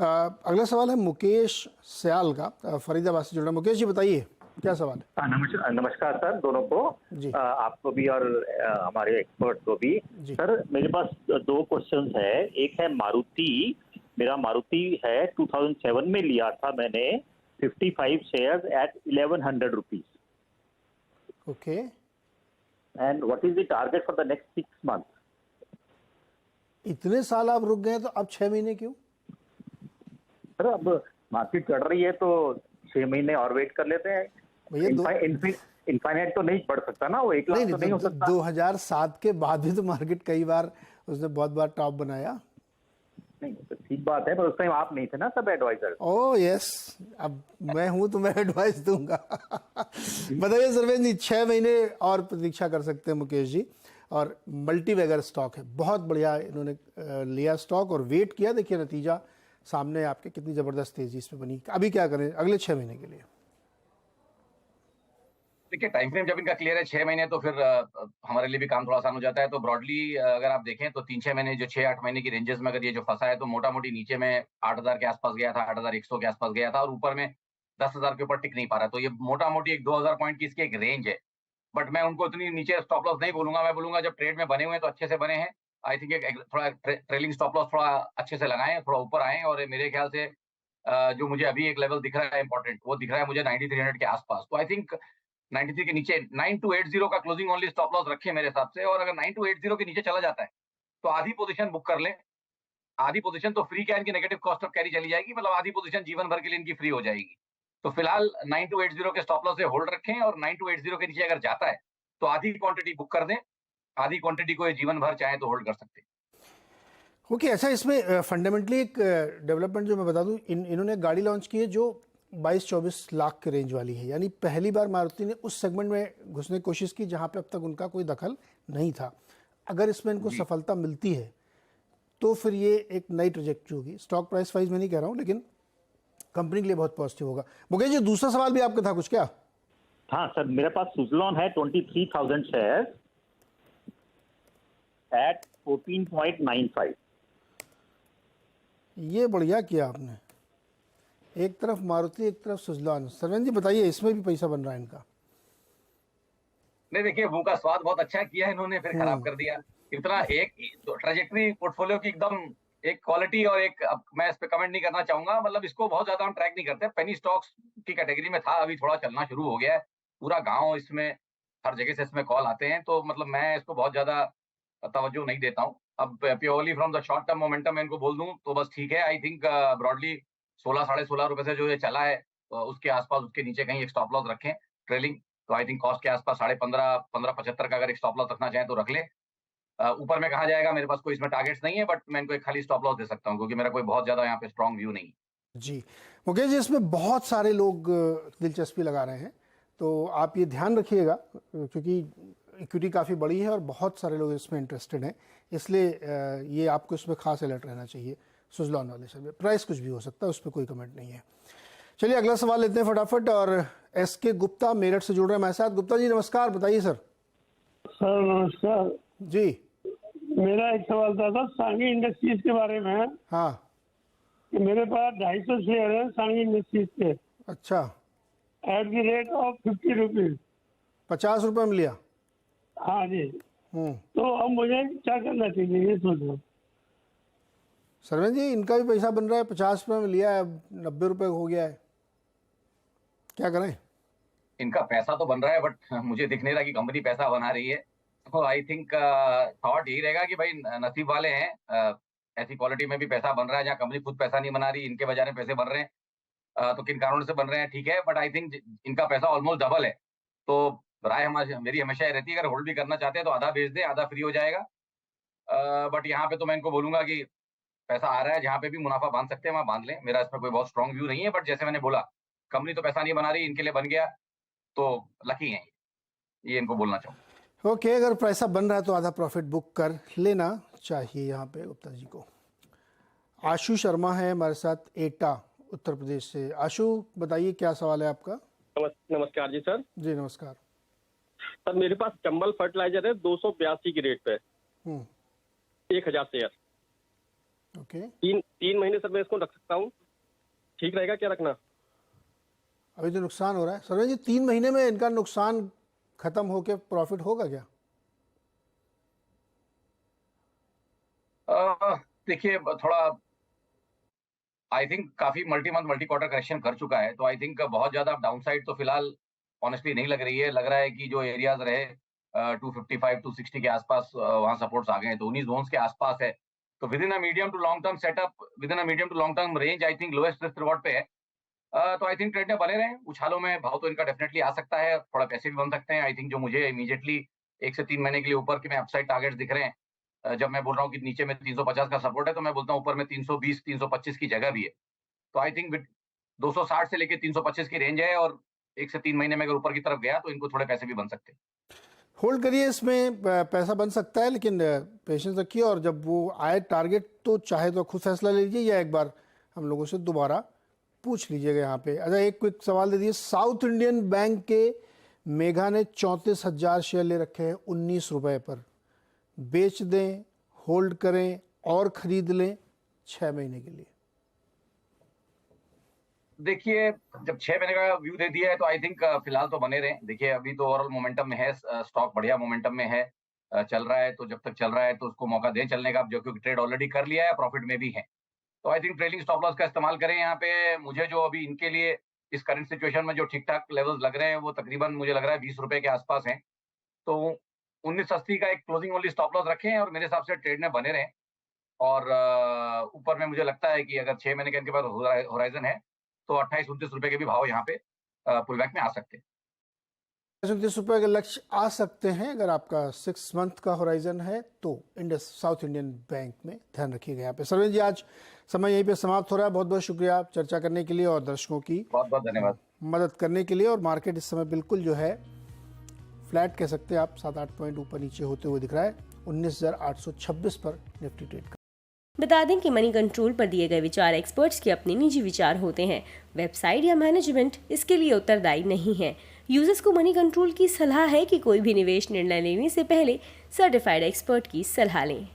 अगला सवाल है मुकेश सयाल का, फरीदाबाद से जुड़ रहा है। मुकेश जी बताइए क्या सवाल है। नमस्कार नमस्कार सर, दोनों को जी आपको भी और हमारे एक्सपर्ट को भी। जी सर मेरे पास दो क्वेश्चंस है। एक है मारुति, मेरा मारुति है 2007 में लिया था मैंने 55 shares at 1100 rupees. Okay. And what is the target for the next 6 month? इतने साल आप रुक गए तो अब 6 महीने क्यों? सर अब मार्केट चढ़ रही है तो 6 महीने और वेट कर लेते हैं। भैया इनफाइनाइट तो नहीं बढ़ सकता ना, वो 1 लाख तो नहीं हो सकता। 2007 के बाद भी तो मार्केट कई बार उसने बहुत बार टॉप बनाया। नहीं तो ठीक बात है, पर उस टाइम आप नहीं थे ना सब एडवाइजर। ओह यस, अब मैं हूं तो मैं एडवाइस दूंगा। बताइए सरवेंद्र जी, 6 महीने और प्रतीक्षा कर सकते हैं मुकेश जी। और मल्टीवैगर स्टॉक है, बहुत बढ़िया इन्होंने लिया स्टॉक और वेट किया। देखिए नतीजा सामने आपके, कितनी जबरदस्त तेजी इसमें बनी। अभी क्या करें अगले 6 महीने के लिए? देखिए टाइम फ्रेम जब इनका क्लियर है 6 महीने, तो फिर हमारे लिए भी काम थोड़ा आसान हो जाता है। तो ब्रॉडली अगर आप देखें तो 3-6 महीने, जो 6-8 महीने की रेंजेस में अगर ये जो फंसा है, तो मोटा मोटी नीचे में 8,000 के आसपास गया था, 8,100 के आसपास गया था, और ऊपर में 10,000 के ऊपर टिक नहीं पा रहा। तो ये मोटा मोटी एक 2,000 पॉइंट की इसकी एक रेंज है। बट मैं उनको इतनी नीचे स्टॉप लॉस नहीं बोलूंगा, मैं बोलूंगा जब ट्रेड में बने हुए हैं तो अच्छे से बने हैं। आई थिंक एक थोड़ा ट्रेलिंग स्टॉप लॉस थोड़ा अच्छे से लगाएं, थोड़ा ऊपर आए। और मेरे ख्याल से जो मुझे अभी एक लेवल दिख रहा है इंपॉर्टेंट, वो दिख रहा है मुझे 9300 के आसपास। तो आई थिंक 93 के नीचे 9280 का क्लोजिंग ओनली स्टॉप लॉस रखे मेरे हिसाब से। और अगर 9280 के नीचे चला जाता है तो आधी पोजीशन बुक कर लें। आधी पोजीशन तो फ्री क्या इनकी नेगेटिव कॉस्ट ऑफ कैरी चली जाएगी, मतलब आधी पोजीशन जीवन भर के लिए इनकी फ्री हो जाएगी। तो फिलहाल 9280 के स्टॉप लॉस से होल्ड रखें, और 9280 के नीचे अगर जाता है तो आधी क्वांटिटी बुक कर दें। आधी क्वांटिटी को ये जीवन भर चाहे तो होल्ड कर सकते हैं। ओके ऐसा इसमें फंडामेंटली एक डेवलपमेंट जो मैं बता दूं, इन्होंने गाड़ी लॉन्च की है जो 22-24 लाख के रेंज वाली है। यानी पहली बार मारुति ने उस सेगमेंट में घुसने की कोशिश की जहां पे अब तक उनका कोई दखल नहीं था। अगर इसमें इनको सफलता मिलती है तो फिर ये एक नई ट्रेजेक्टरी होगी। स्टॉक प्राइस वाइज मैं नहीं कह रहा हूं, लेकिन कंपनी के लिए बहुत पॉजिटिव होगा। मुकेश जी दूसरा सवाल भी आपका था कुछ क्या? हाँ सर, मेरे पास सुजलॉन है 23,000 शेयर एट 14.95। ये बढ़िया किया आपने, एक तरफ मारुति एक तरफ सुजलॉन। सरवेंद्र जी बताइए, इसमें भी पैसा बन रहा है इनका? नहीं देखिए, मुंह का स्वाद बहुत अच्छा किया इन्होंने, फिर खराब कर दिया। इतना एक ट्रेजेक्टरी पोर्टफोलियो की एकदम एक क्वालिटी, और एक, अब मैं इस पे कमेंट नहीं करना चाहूंगा, मतलब इसको बहुत ज्यादा हम ट्रैक नहीं करते। पेनी स्टॉक्स की कैटेगरी में था, अभी थोड़ा चलना शुरू हो गया है। पूरा गांव इसमें, हर जगह से इसमें कॉल आते हैं, तो मतलब मैं इसको बहुत ज्यादा तवज्जो नहीं देता हूँ। अब purely from the short term momentum मैं इनको बोल दूं तो बस ठीक है। आई थिंक ब्रॉडली 16-16.5 रुपए से जो ये चला है, उसके आसपास, उसके नीचे कहीं एक स्टॉप लॉस रखें ट्रेलिंग। तो आई थिंक कॉस्ट के आसपास 15.75 का अगर एक स्टॉप लॉस रखना चाहें तो रख ले। ऊपर में कहा जाएगा, मेरे पास कोई इसमें टारगेट्स नहीं है, बट मैं इनको एक खाली स्टॉप लॉस दे सकता हूँ, क्योंकि मेरा कोई बहुत ज्यादा यहाँ पे स्ट्रॉन्ग व्यू नहीं है। जी मुकेश जी, इसमें बहुत सारे लोग दिलचस्पी लगा रहे हैं, तो आप ये ध्यान रखिएगा क्योंकि इक्विटी काफ़ी बड़ी है और बहुत सारे लोग इसमें इंटरेस्टेड हैं। इसलिए ये आपको इसमें खास अलर्ट रहना चाहिए। सुजलॉन वाले शेयर में प्राइस कुछ भी हो सकता है, उस पर कोई कमेंट नहीं है। चलिए अगला सवाल लेते हैं फटाफट। और एस के गुप्ता मेरठ से जुड़ रहे हैं हमारे साथ। गुप्ता जी नमस्कार, बताइए सर। सर नमस्कार जी, मेरा एक सवाल था सांगी इंडस्ट्रीज के बारे में। हाँ कि मेरे पास 250 शेयर है सांगी इंडस्ट्रीज के, अच्छा, at the rate of 50 rupees. 50 रुपये में लिया? हाँ जी। तो अब मुझे क्या करना चाहिए ये सोचो। सरवेंद्र जी इनका भी पैसा बन रहा है, 50 रुपये में लिया है, अब 90 रुपये हो गया है, क्या करें? इनका पैसा तो बन रहा है, बट मुझे दिख नहीं रहा कि कंपनी पैसा बना रही है। तो आई थिंक थॉट यही रहेगा कि भाई नसीब वाले हैं, ऐसी क्वालिटी में भी पैसा बन रहा है जहाँ कंपनी खुद पैसा नहीं बना रही, इनके वजह में पैसे बन रहे हैं। तो किन कारणों से बन रहे हैं ठीक है, बट आई थिंक इनका पैसा ऑलमोस्ट डबल है। तो राय मेरी हमेशा ये रहती है, अगर होल्ड भी करना चाहते हैं तो आधा बेच दें, आधा फ्री हो जाएगा। बट यहाँ पे तो मैं इनको बोलूंगा कि पैसा आ रहा है, जहाँ पे भी मुनाफा बांध सकते हैं वहां बांध लें। मेरा इसमें कोई बहुत स्ट्रॉन्ग व्यू नहीं है, बट जैसे मैंने बोला, कंपनी तो पैसा नहीं बना रही, इनके लिए बन गया तो लकी है, ये इनको बोलना चाहूंगा। ओके, अगर पैसा बन रहा है तो आधा प्रॉफिट बुक कर लेना चाहिए यहाँ पे गुप्ता जी को। आशु शर्मा है हमारे साथ, एटा उत्तर प्रदेश से। आशु बताइए क्या सवाल है आपका? नमस्कार जी सर। जी नमस्कार सर मेरे पास चंबल फर्टिलाइजर है 282 की रेट पे, 1000 शेयर। ओके, तीन महीने सर मैं इसको रख सकता हूँ, ठीक रहेगा क्या रखना? अभी तो नुकसान हो रहा है सरवेंद्र जी, 3 महीने में इनका नुकसान खत्म होके प्रॉफिट होगा क्या? देखिए थोड़ा आई थिंक काफी multi month multi quarter correction कर चुका है, तो आई थिंक बहुत ज्यादा डाउन साइड तो फिलहाल ऑनेस्टली नहीं लग रही है। लग रहा है कि जो एरियाज रहे 255 260 के आसपास वहां सपोर्ट्स आ गए हैं, तो उन्हीं जोन्स के आसपास है। तो within a medium to long term setup, within a medium to long term range I think lowest risk reward पे है। तो आई थिंक ट्रेड में बने रहे, उछालों में भाव तो इनका डेफिनेटली आ सकता है, थोड़ा पैसे भी बन सकते हैं। आई थिंक जो मुझे इमीडिएटली 1 से 3 महीने के लिए ऊपर के में अपसाइड टारगेट्स दिख रहे हैं, जब मैं बोल रहा हूँ कि नीचे में 350 का सपोर्ट है, तो मैं बोलता हूँ ऊपर में 320 325 की जगह भी है। तो आई थिंक 260 से लेके 325 की रेंज है, और 1 से 3 महीने में अगर ऊपर की तरफ गया तो इनको थोड़े पैसे भी बन सकते हैं। होल्ड करिए, इसमें पैसा बन सकता है, लेकिन पेशेंस रखिए, और जब वो आए टारगेट तो चाहे तो खुद फैसला ले लीजिए या एक बार हम लोगों से दोबारा पूछ लीजिएगा यहाँ पे। अच्छा, एक क्विक सवाल दे दिए, साउथ इंडियन बैंक के मेघा ने 34,000 शेयर ले रखे हैं 19 रुपए पर, बेच दें, होल्ड करें और खरीद लें 6 महीने के लिए? देखिए जब 6 महीने का व्यू दे दिया है तो आई थिंक फिलहाल तो बने रहे। देखिए अभी तो ओवरऑल मोमेंटम में है, स्टॉक बढ़िया मोमेंटम में है, चल रहा है, तो जब तक चल रहा है तो उसको मौका दें चलने का, जो क्योंकि ट्रेड ऑलरेडी कर लिया है, प्रॉफिट में भी है। तो I think trailing stop loss का इस्तेमाल करें यहाँ पे। मुझे जो अभी इनके लिए इस करंट सिचुएशन में जो ठीक ठाक लेवल्स लग रहे हैं वो तकरीबन मुझे लग रहा है 20 रुपए के आसपास हैं। तो 1980 का एक क्लोजिंग ओनली स्टॉप लॉस रखें और मेरे हिसाब से ट्रेड में बने रहें। और ऊपर में मुझे लगता है कि अगर 6 महीने का इनके पास होराइजन है तो 28-29 रुपए के भी भाव यहाँ पे पुल बैक में आ सकते हैं। 29 रुपए के लक्ष्य आ सकते हैं अगर आपका 6 मंथ का होराइजन है तो। इंडस साउथ इंडियन बैंक में ध्यान रखिएगा यहाँ पे। सरवेंद्र जी, आज समय यहीं पे समाप्त हो रहा है। बहुत बहुत शुक्रिया चर्चा करने के लिए और दर्शकों की बहुत बहुत धन्यवाद मदद करने के लिए। और मार्केट इस समय बिल्कुल जो है फ्लैट कह सकते हैं आप, 7-8 पॉइंट ऊपर नीचे होते हुए दिख रहा है। 19,826 पर निफ्टी ट्रेड कर। बता दें कि मनी कंट्रोल पर दिए गए विचार एक्सपर्ट्स के अपने निजी विचार होते हैं। वेबसाइट या मैनेजमेंट इसके लिए उत्तरदायी नहीं है। यूजर्स को मनी कंट्रोल की सलाह है कि कोई भी निवेश निर्णय लेने से पहले सर्टिफाइड एक्सपर्ट की सलाह लें।